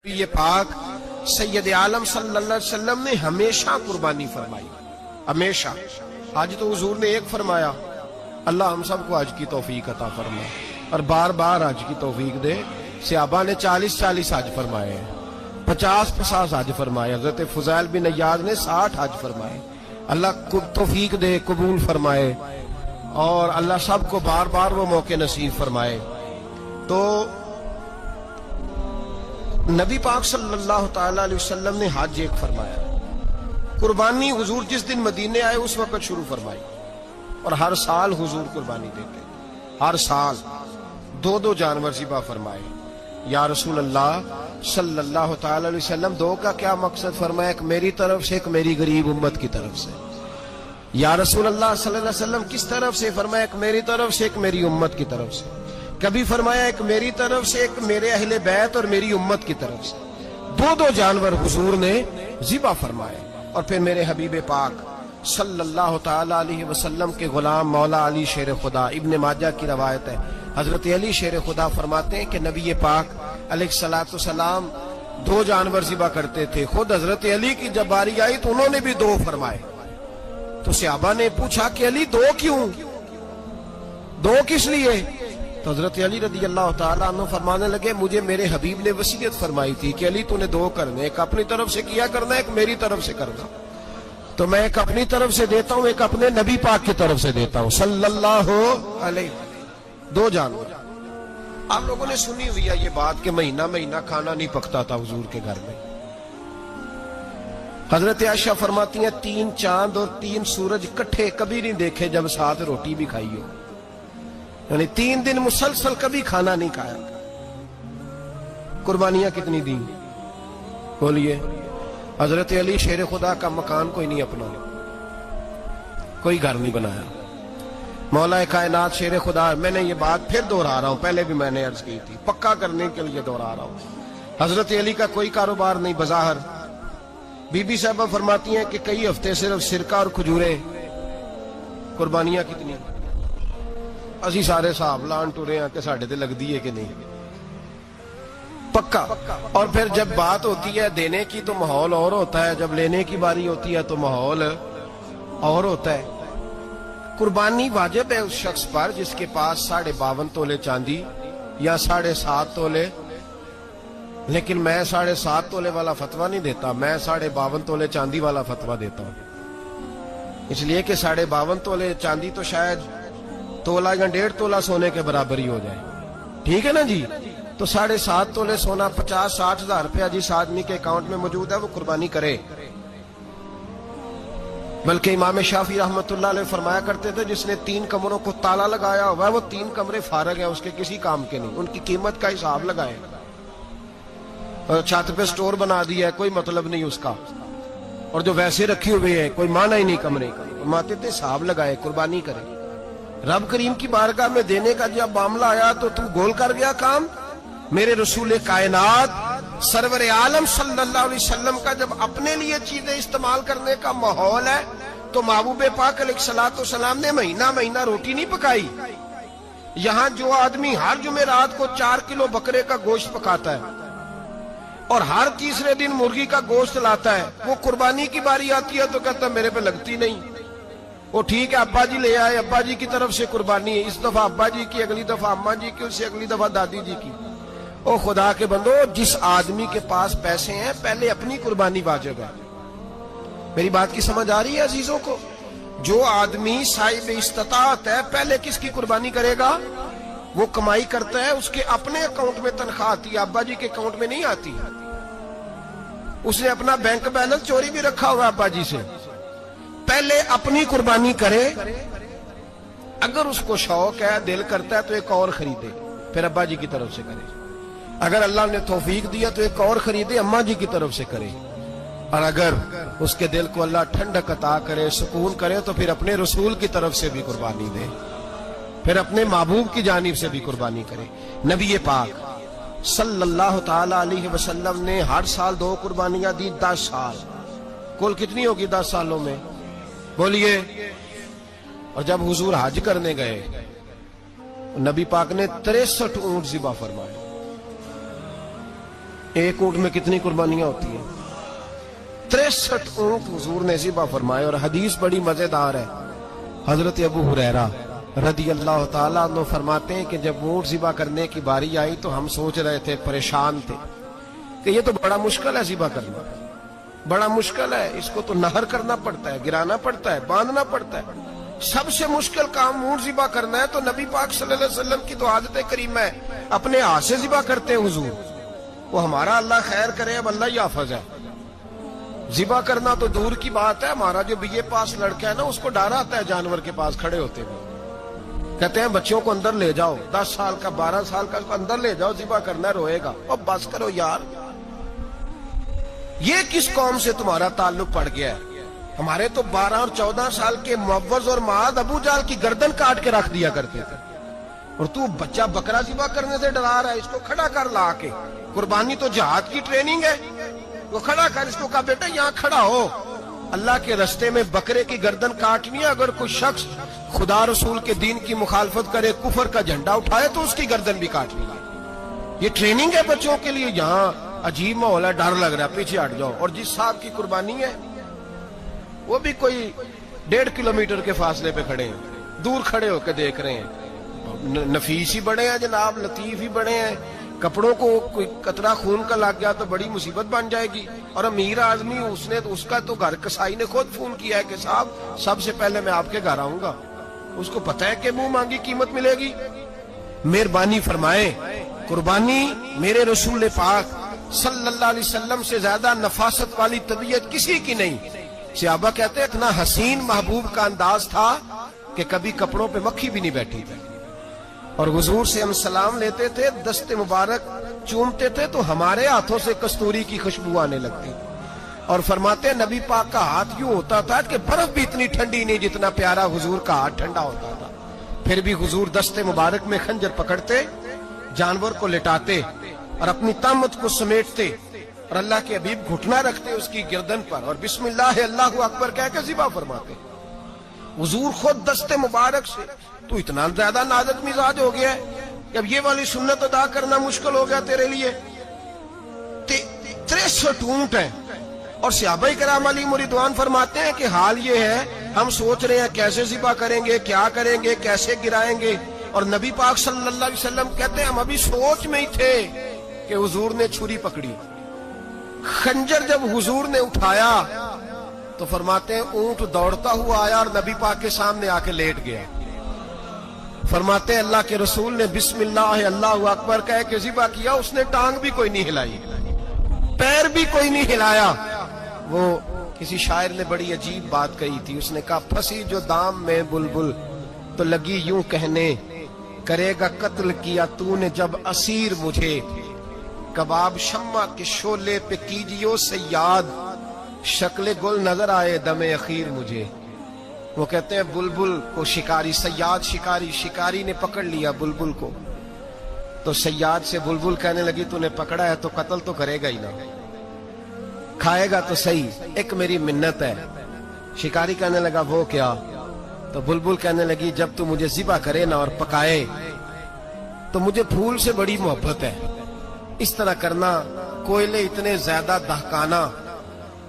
یہ پاک سید عالم صلی اللہ علیہ وسلم نے ہمیشہ قربانی فرمائی، ہمیشہ۔ آج تو حضور نے ایک فرمایا، اللہ ہم سب کو حج کی توفیق عطا فرمائے اور بار بار حج کی توفیق دے۔ صحابہ نے 40 حج فرمائے ہیں، 50 حج فرمائے، حضرت فضیل بن عیاض نے 60 حج فرمائے۔ اللہ کو توفیق دے، قبول فرمائے اور اللہ سب کو بار بار وہ موقع نصیب فرمائے۔ تو نبی پاک صلی اللہ تعالی علیہ وسلم نے حج ایک فرمایا، قربانی حضور جس دن مدینے آئے اس وقت شروع فرمائی، اور ہر سال حضور قربانی دیتے، ہر سال 2 جانور ذبح فرمائے۔ یا رسول اللہ صلی اللہ تعالی علیہ وسلم، 2 کا کیا مقصد فرمایا؟ ایک میری طرف سے، ایک میری غریب امت کی طرف سے۔ یا رسول اللہ صلی اللہ علیہ وسلم کس طرف سے فرمایا؟ ایک میری طرف سے، ایک میری امت کی طرف سے۔ کبھی فرمایا ایک میری طرف سے، ایک میرے اہل بیت اور میری امت کی طرف سے۔ 2 جانور حضور نے ذبح فرمائے، اور پھر میرے حبیب پاک صلی اللہ تعالی علیہ وسلم کے غلام مولا علی شیر خدا، ابن ماجہ کی روایت ہے، حضرت علی شیر خدا فرماتے ہیں کہ نبی پاک علیہ الصلوۃ والسلام 2 جانور ذبح کرتے تھے۔ خود حضرت علی کی جب باری آئی تو انہوں نے بھی 2 فرمائے۔ تو صحابہ نے پوچھا کہ علی 2 کیوں؟ 2 کس لیے؟ تو حضرت علی رضی اللہ تعالیٰ عنہ فرمانے لگے، مجھے میرے حبیب نے وصیت فرمائی تھی کہ علی تو نے 2 کرنے، ایک اپنی طرف سے کیا کرنا، ایک میری طرف سے کرنا۔ تو میں ایک اپنی طرف سے دیتا ہوں، ایک اپنے نبی پاک کی طرف سے دیتا ہوں صلی اللہ علیہ۔ 2 جانور۔ آپ لوگوں نے سنی ہوئی ہے یہ بات کہ مہینہ کھانا نہیں پکتا تھا حضور کے گھر میں۔ حضرت عائشہ فرماتی ہیں 3 چاند اور 3 سورج کٹھے کبھی نہیں دیکھے جب ساتھ روٹی بھی کھائی ہو، یعنی 3 دن مسلسل کبھی کھانا نہیں کھایا۔ قربانیاں کتنی دیں؟ بولیے۔ حضرت علی شیر خدا کا مکان کوئی نہیں اپنا، کوئی گھر نہیں بنایا۔ مولا کائنات شیر خدا، میں نے یہ بات پھر دہرا رہا ہوں، پہلے بھی میں نے عرض کی تھی، پکا کرنے کے لیے دہرا رہا ہوں۔ حضرت علی کا کوئی کاروبار نہیں بظاہر۔ بی بی صاحبہ فرماتی ہیں کہ کئی ہفتے صرف سرکہ اور کھجورے۔ قربانیاں کتنی؟ اسی سارے صاحب لان ٹورے ہیں کہ ساڑھے تے لگ دی ہے کہ نہیں، پکا۔ اور پھر جب بات ہوتی ہے دینے کی تو ماحول اور ہوتا ہے، جب لینے کی باری ہوتی ہے تو ماحول اور ہوتا ہے۔ قربانی واجب ہے اس شخص پر جس کے پاس 52.5 تولے چاندی یا 7.5 تولے، لیکن میں 7.5 تولے والا فتویٰ نہیں دیتا، میں 52.5 تولے چاندی والا فتویٰ دیتا ہوں، اس لیے کہ 52.5 تولے چاندی تو شاید تولہ یا 1.5 تولہ سونے کے برابر ہی ہو جائے، ٹھیک ہے نا جی؟ تو 7.5 تولے سونا 50-60 ہزار روپیہ جس آدمی کے اکاؤنٹ میں موجود ہے وہ قربانی کرے۔ بلکہ امام شافعی رحمۃ اللہ علیہ فرمایا کرتے تھے جس نے 3 کمروں کو تالا لگایا ہوا ہے وہ 3 کمرے فارغ ہیں، اس کے کسی کام کے نہیں، ان کی قیمت کا حساب لگائے، اور چھت پہ سٹور بنا دیا ہے، کوئی مطلب نہیں اس کا، اور جو ویسے رکھی ہوئے ہیں کوئی معنی ہی نہیں کمرے کا، فرماتے تھے حساب لگائے، قربانی کرے۔ رب کریم کی بارگاہ میں دینے کا جب معاملہ آیا تو تو گول کر گیا کام۔ میرے رسول کائنات سرور عالم صلی اللہ علیہ وسلم کا جب اپنے لیے چیزیں استعمال کرنے کا ماحول ہے تو محبوب پاک علیہ الصلوۃ والسلام نے مہینہ روٹی نہیں پکائی۔ یہاں جو آدمی ہر جمعرات کو 4 کلو بکرے کا گوشت پکاتا ہے اور ہر تیسرے دن مرغی کا گوشت لاتا ہے، وہ قربانی کی باری آتی ہے تو کہتا ہے میرے پہ لگتی نہیں۔ وہ ٹھیک ہے ابا جی لے آئے، ابا جی کی طرف سے قربانی ہے، اس دفعہ ابا جی کی، اگلی دفعہ اماں جی کی، اس سے اگلی دفعہ دادی جی کی۔ او خدا کے بندو، جس آدمی کے پاس پیسے ہیں پہلے اپنی قربانی واجب ہے۔ میری بات کی سمجھ آ رہی ہے عزیزوں کو؟ جو آدمی صاحب استطاعت ہے پہلے کس کی قربانی کرے گا؟ وہ کمائی کرتا ہے، اس کے اپنے اکاؤنٹ میں تنخواہ آتی ہے، ابا جی کے اکاؤنٹ میں نہیں آتی۔ اس نے اپنا بینک بیلنس چوری بھی رکھا ہوا ابا جی سے۔ پہلے اپنی قربانی کرے، اگر اس کو شوق ہے، دل کرتا ہے تو ایک اور خریدے، پھر ابا جی کی طرف سے کرے۔ اگر اللہ نے توفیق دیا تو ایک اور خریدے، اماں جی کی طرف سے کرے، اور اگر اس کے دل کو اللہ ٹھنڈک عطا کرے، سکون کرے، تو پھر اپنے رسول کی طرف سے بھی قربانی دے، پھر اپنے محبوب کی جانب سے بھی قربانی کرے۔ نبی پاک صلی اللہ تعالی علیہ وسلم نے ہر سال 2 قربانیاں دی، 10 سال، کل کتنی ہوگی 10 سالوں میں؟ بولیے۔ اور جب حضور حج کرنے گئے نبی پاک نے 63 اونٹ ذبح فرمائے، ایک اونٹ میں کتنی قربانیاں ہوتی ہیں؟ 63 اونٹ حضور نے ذبح فرمائے. اور حدیث بڑی مزیدار ہے. حضرت ابو ہریرہ رضی اللہ تعالیٰ عنہ فرماتے ہیں کہ جب اونٹ ذبح کرنے کی باری آئی تو ہم سوچ رہے تھے، پریشان تھے کہ یہ تو بڑا مشکل ہے ذبح کرنا، بڑا مشکل ہے، اس کو تو نہر کرنا پڑتا ہے، گرانا پڑتا ہے، باندھنا پڑتا ہے. سب سے مشکل کام اونٹ ذبح کرنا ہے. تو نبی پاک صلی اللہ علیہ وسلم کی تو عادت کریمہ ہے، اپنے ہاتھ سے ذبح کرتے ہیں حضور. وہ ہمارا اللہ خیر کرے، اب اللہ ہی حافظ ہے. ذبح کرنا تو دور کی بات ہے. ہمارا جو بی اے پاس لڑکا ہے نا، اس کو ڈر آتا ہے جانور کے پاس کھڑے ہوتے ہوئے. کہتے ہیں بچوں کو اندر لے جاؤ، 10 سال کا 12 سال کا، اس کو اندر لے جاؤ، ذبح کرنا ہے، روئے گا. اب بس کرو یار، یہ کس قوم سے تمہارا تعلق پڑ گیا ہے؟ ہمارے تو 12 اور 14 سال کے معوذ اور معاذ ابو جہل کی گردن کاٹ کے رکھ دیا کرتے تھے. اور تو بچہ بکرا ذبح کرنے سے ڈرا رہا ہے. اس کو کھڑا کر لا کے. قربانی تو جہاد کی ٹریننگ ہے. وہ کھڑا کر، اس کو کہا بیٹا یہاں کھڑا ہو، اللہ کے رستے میں بکرے کی گردن کاٹنی ہے. اگر کوئی شخص خدا رسول کے دین کی مخالفت کرے، کفر کا جھنڈا اٹھائے، تو اس کی گردن بھی کاٹنی ہے. یہ ٹریننگ ہے بچوں کے لیے. یہاں عجیب ماحول ہے، ڈر لگ رہا ہے، پیچھے ہٹ جاؤ. اور جس صاحب کی قربانی ہے وہ بھی کوئی 1.5 کلومیٹر کے فاصلے پہ کھڑے ہیں، دور کھڑے ہو کے دیکھ رہے ہیں. نفیس ہی بڑے ہیں جناب، لطیف ہی بڑے ہیں. کپڑوں کو کوئی قطرہ خون کا لگ گیا تو بڑی مصیبت بن جائے گی. اور امیر آدمی، اس کا تو گھر کسائی نے خود فون کیا ہے کہ صاحب سب سے پہلے میں آپ کے گھر آؤں گا. اس کو پتہ ہے کہ منہ مانگی قیمت ملے گی. مہربانی فرمائے، قربانی میرے رسول پاک صلی اللہ علیہ وسلم سے زیادہ نفاست والی طبیعت کسی کی نہیں. صحابہ کہتے ہیں اتنا حسین محبوب کا انداز تھا کہ کبھی کپڑوں پہ مکھی بھی نہیں بیٹھی تھی. اور حضور سے ہم سلام لیتے تھے، دست مبارک چومتے تھے تو ہمارے ہاتھوں سے کستوری کی خوشبو آنے لگتی. اور فرماتے ہیں نبی پاک کا ہاتھ یوں ہوتا تھا کہ برف بھی اتنی ٹھنڈی نہیں جتنا پیارا حضور کا ہاتھ ٹھنڈا ہوتا تھا. پھر بھی حضور دست مبارک میں خنجر پکڑتے، جانور کو لٹاتے اور اپنی طامت کو سمیٹتے، اور اللہ کے حبیب گھٹنا رکھتے اس کی گردن پر، اور بسم اللہ اللہ اکبر کہہ کے ذبح فرماتے. حضور خود دست مبارک سے. تو اتنا زیادہ نازک مزاج ہو گیا ہے کہ اب یہ والی سنت ادا کرنا مشکل ہو گیا تیرے لیے. 63 اونٹ ہیں. اور صحابہ کرام علیہم رضوان فرماتے ہیں کہ حال یہ ہے، ہم سوچ رہے ہیں کیسے ذبح کریں گے، کیا کریں گے، کیسے گرائیں گے. اور نبی پاک صلی اللہ علیہ وسلم کہتے ہیں ہم ابھی سوچ میں ہی تھے کہ حضور نے چھری پکڑی. خنجر جب حضور نے اٹھایا تو فرماتے ہیں اونٹ دوڑتا ہوا آیا اور نبی پاک کے سامنے آ کے لیٹ گیا. فرماتے ہیں اللہ کے رسول نے بسم اللہ اللہ اکبر کہہ کے ذبح کیا. اس نے ٹانگ بھی کوئی نہیں ہلائی، پیر بھی کوئی نہیں ہلایا. وہ کسی شاعر نے بڑی عجیب بات کہی تھی. اس نے کہا پھنسی جو دام میں بلبل تو لگی یوں کہنے، کرے گا قتل کیا تو نے جب اسیر مجھے، کباب شمع کے شولے پہ کیجیو سیاد، شکل گل نظر آئے دم اخیر مجھے. وہ کہتے ہیں بلبل کو شکاری، سیاد شکاری نے پکڑ لیا بلبل کو. تو سیاد سے بلبل کہنے لگی تو نے پکڑا ہے تو قتل تو کرے گا ہی نا، کھائے گا تو صحیح، ایک میری منت ہے. شکاری کہنے لگا وہ کیا؟ تو بلبل کہنے لگی جب تو مجھے ذبح کرے نا اور پکائے تو مجھے پھول سے بڑی محبت ہے. اس طرح کرنا، کوئلے اتنے زیادہ دہکانا،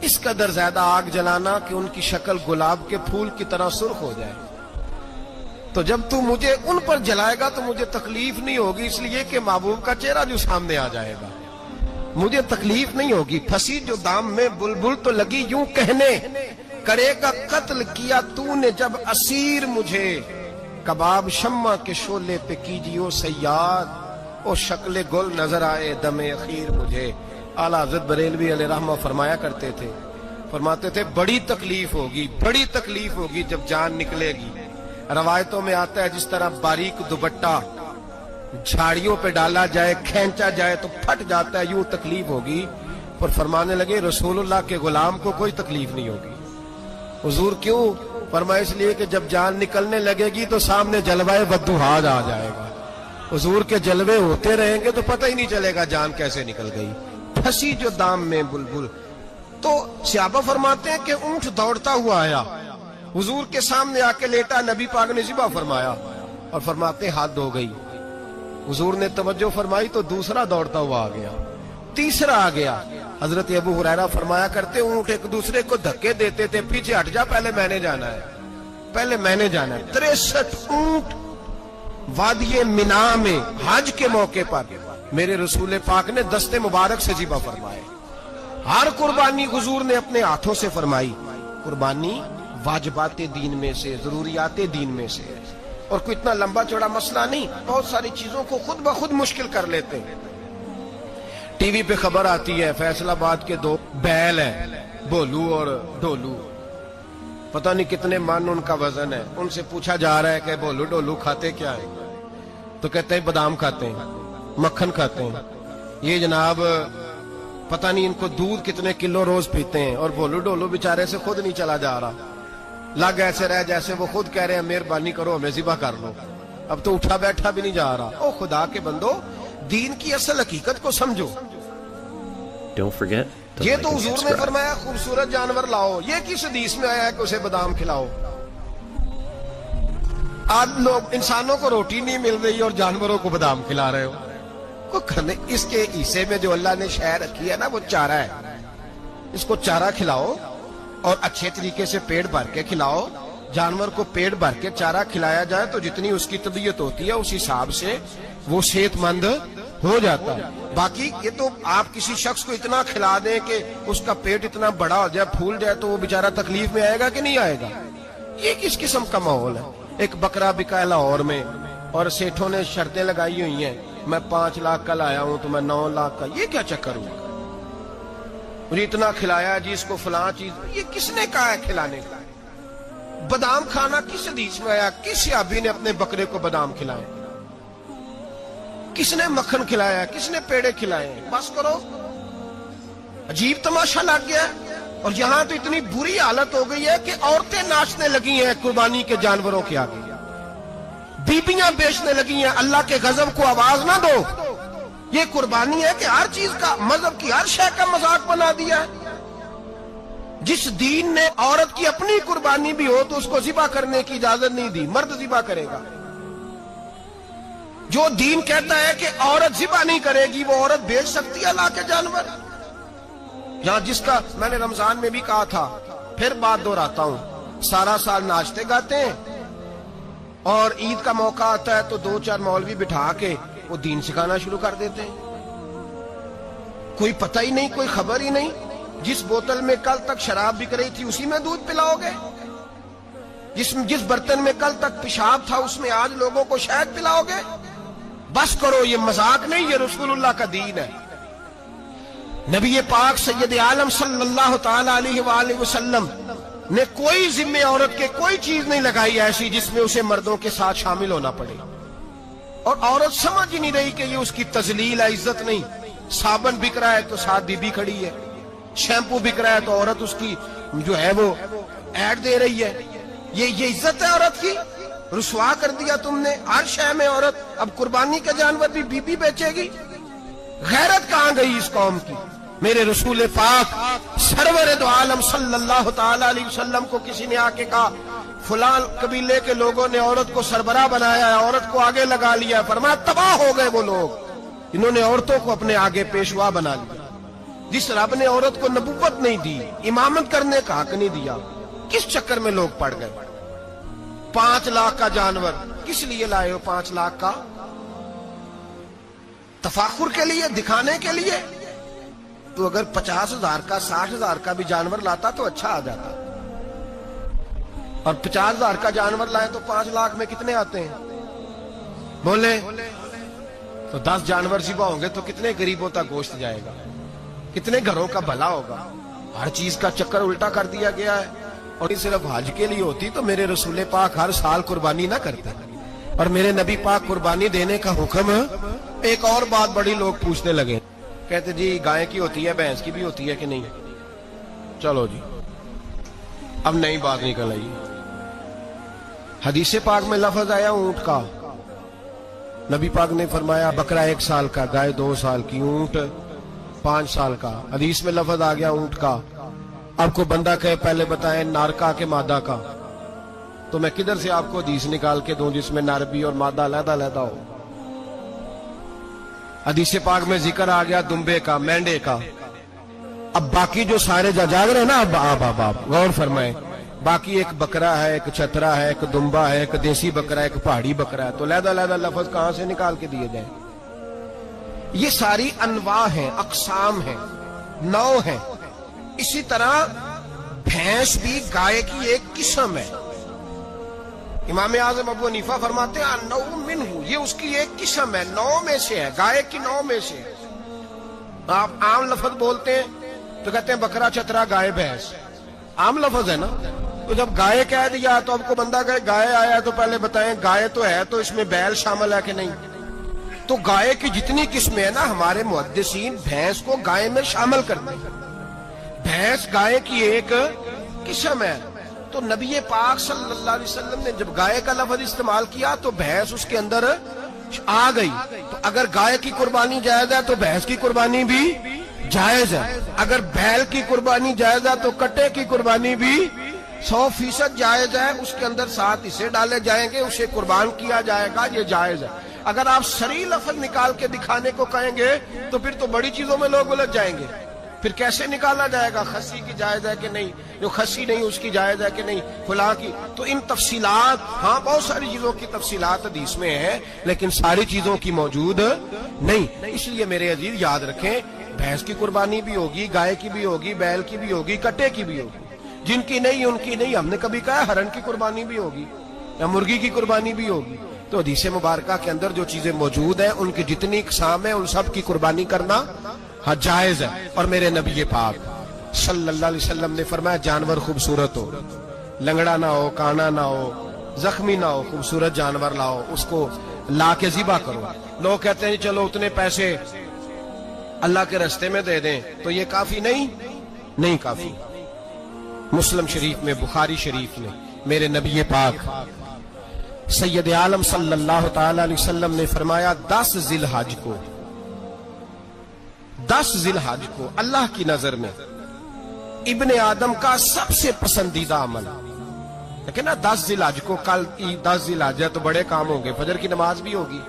اس قدر زیادہ آگ جلانا کہ ان کی شکل گلاب کے پھول کی طرح سرخ ہو جائے. تو جب تو مجھے ان پر جلائے گا تو مجھے تکلیف نہیں ہوگی، اس لیے کہ محبوب کا چہرہ جو سامنے آ جائے گا مجھے تکلیف نہیں ہوگی. پھنسی جو دام میں بلبل تو لگی یوں کہنے، کرے گا قتل کیا تو نے جب اسیر مجھے، کباب شمع کے شولے پہ کیجیو سیاد، او شکل گل نظر آئے دم اخیر مجھے. اعلیٰ حضرت بریلوی علیہ رحمہ فرمایا کرتے تھے، فرماتے تھے بڑی تکلیف ہوگی جب جان نکلے گی. روایتوں میں آتا ہے جس طرح باریک دوپٹہ جھاڑیوں پہ ڈالا جائے، کھینچا جائے تو پھٹ جاتا ہے، یوں تکلیف ہوگی. پر فرمانے لگے رسول اللہ کے غلام کو کوئی تکلیف نہیں ہوگی. حضور کیوں؟ فرمایا اس لیے کہ جب جان نکلنے لگے گی تو سامنے جلوہ بدوحاد آ جائے گا. حضور کے جلوے ہوتے رہیں گے تو پتہ ہی نہیں چلے گا جان کیسے نکل گئی. پھنسی جو دام میں بلبل. تو صحابہ فرماتے ہیں کہ اونٹ دوڑتا ہوا آیا، حضور کے سامنے آ کے لیٹا، نبی پاک نے ذبح فرمایا اور فرماتے ہیں حد ہو گئی. حضور نے توجہ فرمائی تو دوسرا دوڑتا ہوا آ گیا، تیسرا آ گیا. حضرت ابو ہریرہ فرمایا کرتے اونٹ ایک دوسرے کو دھکے دیتے تھے, پیچھے ہٹ جا, پہلے میں نے جانا ہے, پہلے میں نے جانا ہے. 63 اونٹ وادی مینا میں حج کے موقع پر میرے رسول پاک نے دست مبارک سے ذبح فرمائے. ہر قربانی حضور نے اپنے ہاتھوں سے فرمائی. قربانی واجبات دین میں سے, ضروریات دین میں سے, اور کوئی اتنا لمبا چوڑا مسئلہ نہیں. بہت ساری چیزوں کو خود بخود مشکل کر لیتے ہیں. ٹی وی پہ خبر آتی ہے فیصل آباد کے 2 بیل ہیں, بولو اور ڈولو, پتہ نہیں کتنے من ان کا وزن ہے. ان سے پوچھا جا رہا ہے کہ بولو ڈولو کھاتے کیا ہیں, تو کہتے ہیں بادام کھاتے ہیں, مکھن کھاتے ہیں. یہ جناب پتہ نہیں ان کو دودھ کتنے کلو روز پیتے ہیں, اور بولو ڈولو بیچارے سے خود نہیں چلا جا رہا. لگ ایسے رہ جیسے وہ خود کہہ رہے ہیں مہربانی کرو ہمیں ذبح کر لو, اب تو اٹھا بیٹھا بھی نہیں جا رہا. او خدا کے بندو, دین کی اصل حقیقت کو سمجھو. یہ تو حضور نے فرمایا خوبصورت جانور لاؤ, یہ کس حدیث میں آیا ہے کہ اسے بادام کھلاؤ؟ آج لوگ انسانوں کو روٹی نہیں مل رہی اور جانوروں کو بادام کھلا رہے ہو. اس کے حصے میں جو اللہ نے شے رکھی ہے نا وہ چارہ ہے. اس کو چارہ کھلاؤ اور اچھے طریقے سے پیٹ بھر کے کھلاؤ. جانور کو پیٹ بھر کے چارہ کھلایا جائے تو جتنی اس کی طبیعت ہوتی ہے اس حساب سے وہ صحت مند ہو جاتا ہے. باقی یہ تو آپ کسی شخص کو اتنا کھلا دیں کہ اس کا پیٹ اتنا بڑا ہو جائے, پھول جائے, تو وہ بیچارہ تکلیف میں آئے گا کہ نہیں آئے گا؟ یہ کس قسم کا ماحول ہے؟ ایک بکرا بکا لاہور میں اور سیٹھوں نے شرطیں لگائی ہوئی ہیں, میں 5 لاکھ کا لایا ہوں تو میں 9 لاکھ کا. یہ کیا چکر ہوا؟ مجھے اتنا کھلایا جی اس کو فلاں چیز. یہ کس نے کہا ہے کھلانے کا؟ بادام کھانا کس حدیث میں آیا؟ کس صحابی نے اپنے بکرے کو بادام کھلائے؟ کس نے مکھن کھلایا؟ کس نے پیڑے کھلائے؟ بس کرو, عجیب تماشا لگ گیا. اور یہاں تو اتنی بری حالت ہو گئی ہے کہ عورتیں ناچنے لگی ہیں قربانی کے جانوروں کے آگے, بیبیاں بیچنے لگی ہیں. اللہ کے غضب کو آواز نہ دو. یہ قربانی ہے کہ ہر چیز کا, مذہب کی ہر شے کا مذاق بنا دیا ہے. جس دین نے عورت کی اپنی قربانی بھی ہو تو اس کو ذبح کرنے کی اجازت نہیں دی, مرد ذبح کرے گا. جو دین کہتا ہے کہ عورت ذبح نہیں کرے گی, وہ عورت بیچ سکتی ہے اللہ کے جانور. یہاں جس کا میں نے رمضان میں بھی کہا تھا, پھر بات دہراتا ہوں, سارا سال ناچتے گاتے ہیں اور عید کا موقع آتا ہے تو 2-4 مولوی بٹھا کے وہ دین سکھانا شروع کر دیتے ہیں. کوئی پتہ ہی نہیں, کوئی خبر ہی نہیں. جس بوتل میں کل تک شراب بک رہی تھی اسی میں دودھ پلاؤ گے؟ جس برتن میں کل تک پیشاب تھا اس میں آج لوگوں کو شہد پلاؤ گے؟ بس کرو, یہ مذاق نہیں, یہ رسول اللہ کا دین ہے. نبی پاک سید عالم صلی اللہ تعالی علیہ وآلہ وسلم نے کوئی ذمہ عورت کے کوئی چیز نہیں لگائی ایسی جس میں اسے مردوں کے ساتھ شامل ہونا پڑے. اور عورت سمجھ ہی نہیں رہی کہ یہ اس کی تذلیل ہے, عزت نہیں. صابن بک رہا ہے تو ساتھ بی بی کھڑی ہے, شیمپو بک رہا ہے تو عورت اس کی جو ہے وہ ایڈ دے رہی ہے. یہ عزت ہے عورت کی؟ رسوا کر دیا تم نے ہر شے میں عورت. اب قربانی کا جانور بھی بی بی بیچے گی؟ غیرت کہاں گئی اس قوم کی؟ میرے رسول پاک سرور دو عالم صلی اللہ تعالی علیہ وسلم کو کسی نے آ کے کہا فلاں قبیلے کے لوگوں نے عورت کو سربراہ بنایا ہے, عورت کو آگے لگا لیا. فرمایا تباہ ہو گئے وہ لوگ انہوں نے عورتوں کو اپنے آگے پیشوا بنا لیا. جس رب نے عورت کو نبوت نہیں دی, امامت کرنے کا حق نہیں دیا, کس چکر میں لوگ پڑ گئے؟ 5 لاکھ کا جانور کس لیے لائے ہو؟ 5 لاکھ کا تفاخر کے لیے, دکھانے کے لیے؟ تو اگر 50,000 کا 60,000 کا بھی جانور لاتا تو اچھا آ جاتا. اور 50,000 کا جانور لائے تو 5 لاکھ میں کتنے آتے ہیں بولے؟ تو 10 جانور ذبح ہوں گے تو کتنے غریبوں تک گوشت جائے گا, کتنے گھروں کا بھلا ہوگا. ہر چیز کا چکر الٹا کر دیا گیا ہے. اور صرف حج کے لیے ہوتی تو میرے رسول پاک ہر سال قربانی نہ کرتے, اور میرے نبی پاک قربانی دینے کا حکم. ایک اور بات بڑی لوگ پوچھنے لگے, کہتے جی گائے کی ہوتی ہے, بھینس کی بھی ہوتی ہے کہ نہیں؟ چلو جی اب نئی بات نکل آئی. حدیث پاک میں لفظ آیا اونٹ کا, نبی پاک نے فرمایا بکرا 1 سال کا, گائے 2 سال کی, اونٹ 5 سال کا. حدیث میں لفظ آ گیا اونٹ کا. آپ کو بندہ کہے پہلے بتائیں نر کا کہ مادہ کا, تو میں کدھر سے آپ کو حدیث نکال کے دوں جس میں نر بھی اور مادہ علیحدہ علیحدہ ہو؟ حدیث پاک میں ذکر آ گیا دمبے کا، مینڈے کا. اب باقی جو سارے جاگ رہے ہیں نا، اب غور فرمائیں، باقی ایک بکرا ہے، ایک چترا ہے، ایک دمبا ہے، ایک دیسی بکرا ہے، ایک پہاڑی بکرا ہے، تو علیحدہ علیحدہ لفظ کہاں سے نکال کے دیے جائیں؟ یہ ساری انواع ہیں، اقسام ہیں، نوع ہیں. اسی طرح بھینس بھی گائے کی ایک قسم ہے. امام اعظم ابو حنیفہ فرماتے ہیں النوع منہ، یہ اس کی ایک قسم ہے، نوع میں سے ہے، گائے کی نوع میں سے. آپ عام لفظ بولتے ہیں تو کہتے ہیں بکرا چترا گائے بھینس، عام لفظ ہے نا. تو جب گائے کہہ دیا تو اب کو بندہ کہے گائے آیا تو پہلے بتائیں گائے تو ہے، تو اس میں بیل شامل ہے کہ نہیں؟ تو گائے کی جتنی قسمیں ہیں نا، ہمارے محدثین بھینس کو گائے میں شامل کرتے ہیں. بھینس گائے کی ایک قسم ہے. تو نبی پاک صلی اللہ علیہ وسلم نے جب گائے کا لفظ استعمال کیا تو بھینس اس کے اندر آ گئی. تو اگر گائے کی قربانی جائز ہے تو بھینس کی قربانی بھی جائز ہے. اگر بیل کی قربانی جائز ہے تو کٹے کی قربانی بھی 100% جائز ہے. اس کے اندر 7 حصے ڈالے جائیں گے، اسے قربان کیا جائے گا، یہ جائز ہے. اگر آپ صریح لفظ نکال کے دکھانے کو کہیں گے تو پھر تو بڑی چیزوں میں لوگ الجھ جائیں گے. پھر کیسے نکالا جائے گا خسی کی جائز ہے کہ نہیں، جو خسی نہیں اس کی جائز ہے کہ نہیں، فلاں کی. تو ان تفصیلات، ہاں بہت ساری چیزوں کی تفصیلات حدیث میں ہیں، لیکن ساری چیزوں کی موجود نہیں. اس لیے میرے عزیز یاد رکھیں، بھینس کی قربانی بھی ہوگی، گائے کی بھی ہوگی، بیل کی بھی ہوگی، کٹے کی بھی ہوگی. جن کی نہیں ان کی نہیں. ہم نے کبھی کہا ہرن کی قربانی بھی ہوگی یا مرغی کی قربانی بھی ہوگی. تو حدیث مبارکہ کے اندر جو چیزیں موجود ہیں ان کی جتنی اقسام ہیں ان سب کی قربانی کرنا ہاں جائز ہے. اور میرے نبی پاک صلی اللہ علیہ وسلم نے فرمایا جانور خوبصورت ہو، لنگڑا نہ ہو، کانا نہ ہو، زخمی نہ ہو، خوبصورت جانور لاؤ، اس کو لا کے ذبح کرو. لوگ کہتے ہیں چلو اتنے پیسے اللہ کے رستے میں دے دیں، تو یہ کافی نہیں کافی. مسلم شریف میں، بخاری شریف میں میرے نبی پاک سید عالم صلی اللہ تعالی علیہ وسلم نے فرمایا 10 ذی الحج کو اللہ کی نظر میں ابن آدم کا سب سے پسندیدہ عمل. لیکن نا 10 ذی الحج کو، کل 10 ذی الحج ہے تو بڑے کام ہوں گے، فجر کی نماز بھی ہوگی،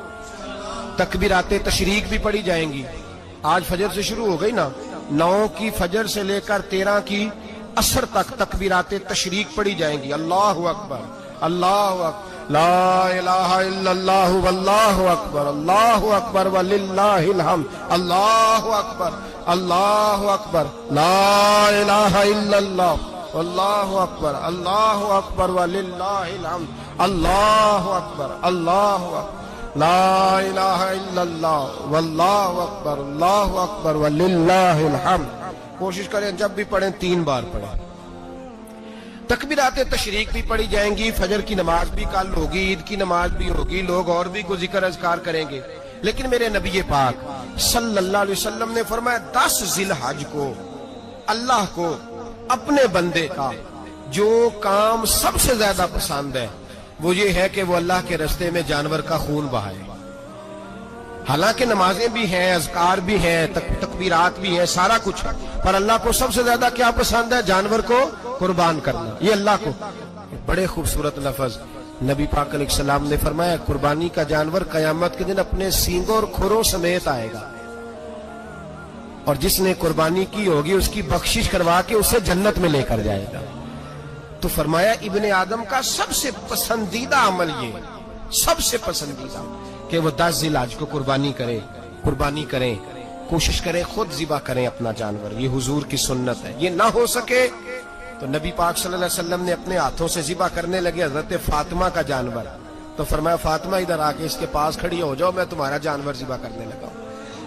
تکبیرات تشریق بھی پڑھی جائیں گی. آج فجر سے شروع ہو گئی نا، 9 کی فجر سے لے کر 13 کی عصر تک تکبیرات تشریق پڑھی جائیں گی. اللہ اکبر، اللہ اکبر، لا الہ الا اللہ واللہ اکبر، اللہ اکبر وللہ الحمد، اللہ اکبر، اللہ اکبر، لا الہ الا اللہ واللہ اکبر، اللہ اکبر وللہ الحمد، اللہ اکبر، اللہ اکبر، لا الہ الا اللہ واللہ اکبر، اللہ اکبر وللہ الحمد. کوشش کریں جب بھی پڑھیں 3 بار پڑھیں. تکبیرات تشریق بھی پڑھی جائیں گی، فجر کی نماز بھی کل ہوگی، عید کی نماز بھی ہوگی، لوگ اور بھی کو ذکر اذکار کریں گے. لیکن میرے نبی پاک صلی اللہ علیہ وسلم نے فرمایا 10 ذی الحج کو اللہ کو اپنے بندے کا جو کام سب سے زیادہ پسند ہے وہ یہ ہے کہ وہ اللہ کے رستے میں جانور کا خون بہائے. حالانکہ نمازیں بھی ہیں، اذکار بھی ہیں، تکبیرات بھی ہیں، سارا کچھ ہے، پر اللہ کو سب سے زیادہ کیا پسند ہے؟ جانور کو قربان کرنا. یہ اللہ کو بڑے خوبصورت لفظ نبی پاک علیہ السلام نے فرمایا قربانی کا جانور قیامت کے دن اپنے سینگوں اور کھروں سمیت آئے گا، اور جس نے قربانی کی ہوگی اس کی بخشش کروا کے اسے جنت میں لے کر جائے گا. تو فرمایا ابن آدم کا سب سے پسندیدہ عمل یہ، سب سے پسندیدہ، کہ وہ 10 ذی الحج کو قربانی کریں، کوشش کریں خود ذبح کریں اپنا جانور. یہ حضور کی سنت ہے. یہ نہ ہو سکے تو نبی پاک صلی اللہ علیہ وسلم نے اپنے ہاتھوں سے ذبح کرنے لگے حضرت فاطمہ کا جانور. تو فرمایا فاطمہ ادھر آ کے اس کے پاس کھڑی ہو جاؤ، میں تمہارا جانور ذبح کرنے لگا ہوں.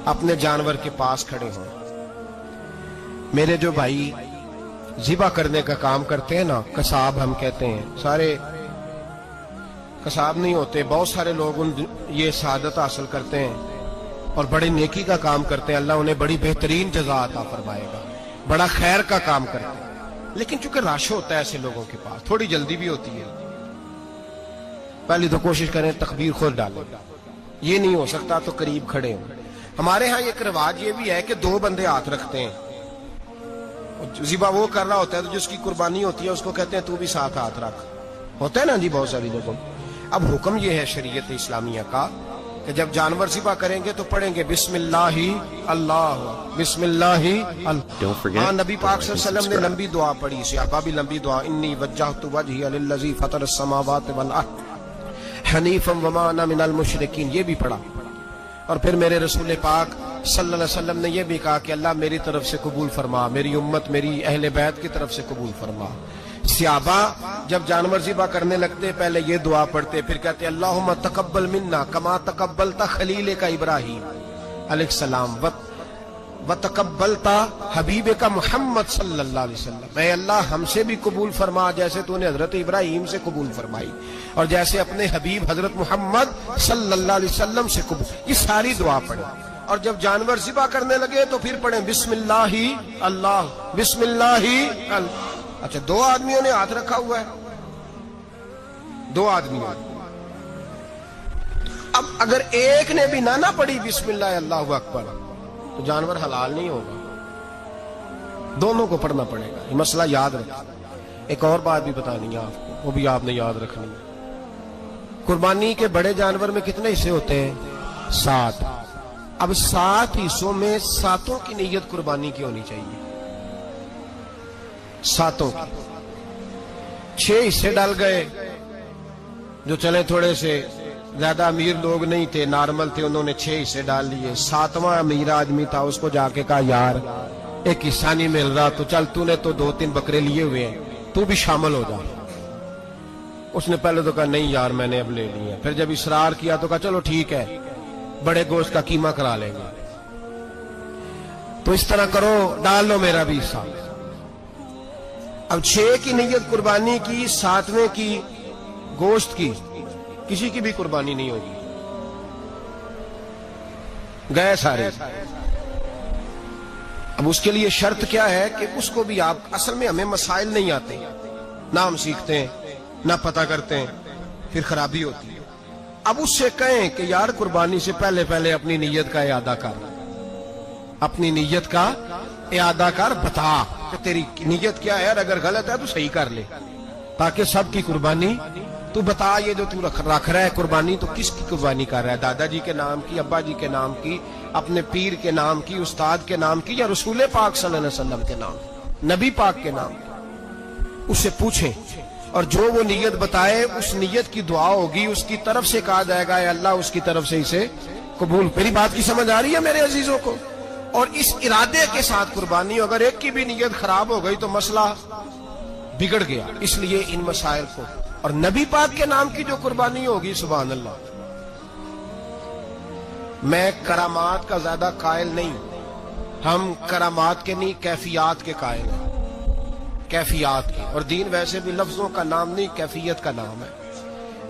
اپنے جانور کے پاس کھڑے ہوں. میرے جو بھائی ذبح کرنے کا کام کرتے ہیں نا، قصاب ہم کہتے ہیں، سارے قصاب نہیں ہوتے، بہت سارے لوگ یہ سعادت حاصل کرتے ہیں اور بڑے نیکی کا کام کرتے ہیں. اللہ انہیں بڑی بہترین جزا عطا فرمائے گا، بڑا خیر کا کام کرتے ہیں. لیکن چونکہ رش ہوتا ہے ایسے لوگوں کے پاس، تھوڑی جلدی بھی ہوتی ہے. پہلی تو کوشش کریں تکبیر خود ڈالیں، یہ نہیں ہو سکتا تو قریب کھڑے ہوں. ہمارے ہاں ایک رواج یہ بھی ہے کہ 2 بندے ہاتھ رکھتے ہیں. ذبح وہ کر رہا ہوتا ہے تو جس کی قربانی ہوتی ہے اس کو کہتے ہیں تو بھی ساتھ ہاتھ رکھ. ہوتا ہے نا جی بہت ساری لوگوں. اب حکم یہ ہے شریعت اسلامیہ کا کہ جب جانور ذبح کریں گے تو پڑھیں گے بسم اللہ اللہ، بسم اللہ اللہ۔ ہاں نبی پاک صلی اللہ علیہ وسلم نے لمبی دعا پڑھی، صحابہ بھی لمبی دعا، انی وجہت وجہی للذی فطر السماوات والارض حنیفا وما انا من المشرکین، یہ بھی پڑھا۔ اور پھر میرے رسول پاک صلی اللہ علیہ وسلم نے یہ بھی کہا کہ اللہ میری طرف سے قبول فرما، میری امت میری اہل بیت کی طرف سے قبول فرما۔ صحابہ جب جانور ذبح کرنے لگتے پہلے یہ دعا پڑھتے، پھر کہتے اللہم تقبل منا کما تقبلتا خلیل کا ابراہیم علیہ السلام وتقبلتا حبیب کا محمد صلی اللہ علیہ وسلم، اے اللہ ہم سے بھی قبول فرما جیسے تو نے حضرت ابراہیم سے قبول فرمائی اور جیسے اپنے حبیب حضرت محمد صلی اللہ علیہ وسلم سے قبول۔ یہ ساری دعا پڑھیں، اور جب جانور ذبح کرنے لگے تو پھر پڑھیں بسم اللہ اللہ، بسم اللہ اللہ۔ اچھا دو آدمیوں نے ہاتھ رکھا ہوا ہے، دو آدمیوں، اب اگر ایک نے بھی نہ پڑھی بسم اللہ اللہ اکبر تو جانور حلال نہیں ہوگا، دونوں کو پڑھنا پڑے گا۔ یہ مسئلہ یاد رکھیں۔ ایک اور بات بھی بتانی ہے آپ کو، وہ بھی آپ نے یاد رکھنی ہے۔ قربانی کے بڑے جانور میں کتنے حصے ہوتے ہیں؟ 7۔ اب 7 حصوں میں 7 کی نیت قربانی کی ہونی چاہیے، 7 کی۔ 6 حصے ڈال گئے، جو چلے تھوڑے سے زیادہ امیر لوگ نہیں تھے، نارمل تھے، انہوں نے 6 حصے ڈال لیے۔ 7واں امیر آدمی تھا، اس کو جا کے کہا یار ایک حصہ نہیں مل رہا، تو چل تو نے تو 2-3 بکرے لیے ہوئے ہیں، تو بھی شامل ہو جا۔ اس نے پہلے تو کہا نہیں یار میں نے اب لے لیا، پھر جب اصرار کیا تو کہا چلو ٹھیک ہے بڑے گوشت کا قیمہ کرا لیں گے۔ تو اس طرح کرو، ڈال لو میرا بھی حصہ۔ اب 6 کی نیت قربانی کی، 7ویں کی گوشت کی، کسی کی بھی قربانی نہیں ہوگی، گئے سارے۔ اب اس کے لیے شرط کیا ہے کہ اس کو بھی آپ، اصل میں ہمیں مسائل نہیں آتے، نہ ہم سیکھتے ہیں نہ پتہ کرتے ہیں، پھر خرابی ہوتی ہے۔ اب اس سے کہیں کہ یار قربانی سے پہلے اپنی نیت کا اعادہ کر، اپنی نیت کا اعادہ کر، بتا کہ تیری نیت کیا ہے، اور اگر غلط ہے تو صحیح کر لے، تاکہ سب کی قربانی تو بتا۔ یہ جو تو رکھ رہا ہے قربانی، تو کس کی قربانی کر رہا ہے؟ دادا جی کے نام کی، ابا جی کے نام کی، اپنے پیر کے نام کی، استاد کے نام کی، یا رسول پاک صلی اللہ علیہ وسلم کے نام، نبی پاک کے نام کی؟ اس سے پوچھیں، اور جو وہ نیت بتائے اس نیت کی دعا ہوگی، اس کی طرف سے کہا جائے گا اے اللہ اس کی طرف سے اسے قبول۔ میری بات کی سمجھ آ رہی ہے میرے عزیزوں کو؟ اور اس ارادے کے ساتھ قربانی، اگر ایک کی بھی نیت خراب ہو گئی تو مسئلہ بگڑ گیا۔ اس لیے ان مسائل کو، اور نبی پاک کے نام کی جو قربانی ہوگی، سبحان اللہ، میں کرامات کا زیادہ قائل نہیں، ہم کرامات کے نہیں کیفیات کے قائل ہیں، کیفیات کے۔ اور دین ویسے بھی لفظوں کا نام نہیں، کیفیت کا نام ہے۔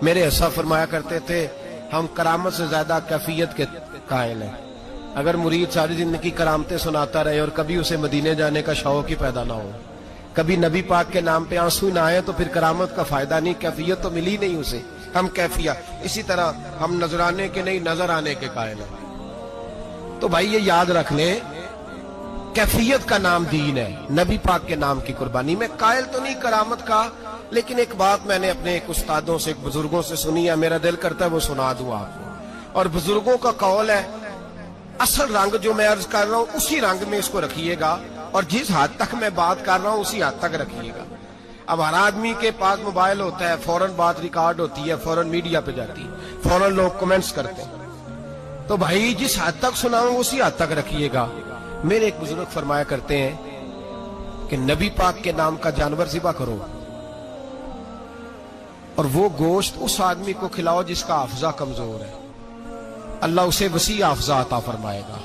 میرے ایسا فرمایا کرتے تھے ہم کرامت سے زیادہ کیفیت کے قائل ہیں۔ اگر مرید ساری زندگی کرامتیں سناتا رہے اور کبھی اسے مدینے جانے کا شوق ہی پیدا نہ ہو، کبھی نبی پاک کے نام پہ آنسو نہ آئے، تو پھر کرامت کا فائدہ نہیں، کیفیت تو ملی نہیں اسے۔ ہم کیفیت، اسی طرح ہم نظرانے کے نہیں نظر آنے کے قائل ہیں۔ تو بھائی یہ یاد رکھ لیں، کیفیت کا نام دین ہے، نبی پاک کے نام کی قربانی۔ میں قائل تو نہیں کرامت کا، لیکن ایک بات میں نے اپنے ایک استادوں سے، ایک بزرگوں سے سنی ہے، میرا دل کرتا ہے وہ سنا دوں آپ کو۔ اور بزرگوں کا قول ہے اصل رنگ جو میں عرض کر رہا ہوں اسی رنگ میں اس کو رکھیے گا، اور جس حد تک میں بات کر رہا ہوں اسی حد تک رکھیے گا۔ اب ہر آدمی کے پاس موبائل ہوتا ہے، فوراً بات ریکارڈ ہوتی ہے، فوراً میڈیا پہ جاتی ہے، فوراً لوگ کمنٹس کرتے ہیں۔ تو بھائی جس حد تک سناؤں اسی حد تک رکھیے گا۔ میرے ایک بزرگ فرمایا کرتے ہیں کہ نبی پاک کے نام کا جانور ذبح کرو، اور وہ گوشت اس آدمی کو کھلاؤ جس کا حافظہ کمزور ہے، اللہ اسے وسیع حافظہ عطا فرمائے گا۔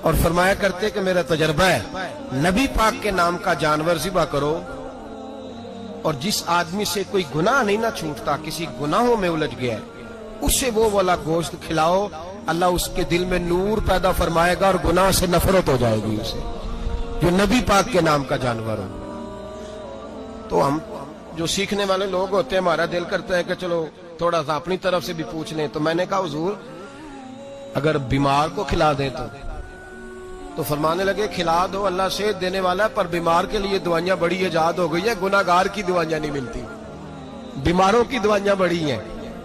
اور فرمایا کرتے کہ میرا تجربہ ہے، نبی پاک کے نام کا جانور ذبح کرو، اور جس آدمی سے کوئی گناہ نہیں نہ چھوٹتا، کسی گناہوں میں الجھ گیا ہے، اسے وہ والا گوشت کھلاؤ، اللہ اس کے دل میں نور پیدا فرمائے گا اور گناہ سے نفرت ہو جائے گی اسے، جو نبی پاک کے نام کا جانور ہو۔ تو ہم جو سیکھنے والے لوگ ہوتے ہیں، ہمارا دل کرتا ہے کہ چلو تھوڑا سا اپنی طرف سے بھی پوچھ لیں۔ تو میں نے کہا حضور اگر بیمار کو کھلا دیں تو فرمانے لگے کھلا دو، اللہ صحت دینے والا ہے، پر بیمار کے لیے دوائیاں بڑی ایجاد ہو گئی ہے، گناہگار کی دوائیاں نہیں ملتی، بیماروں کی دوائیاں بڑی ہیں،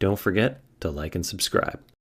Don't forget to like and subscribe.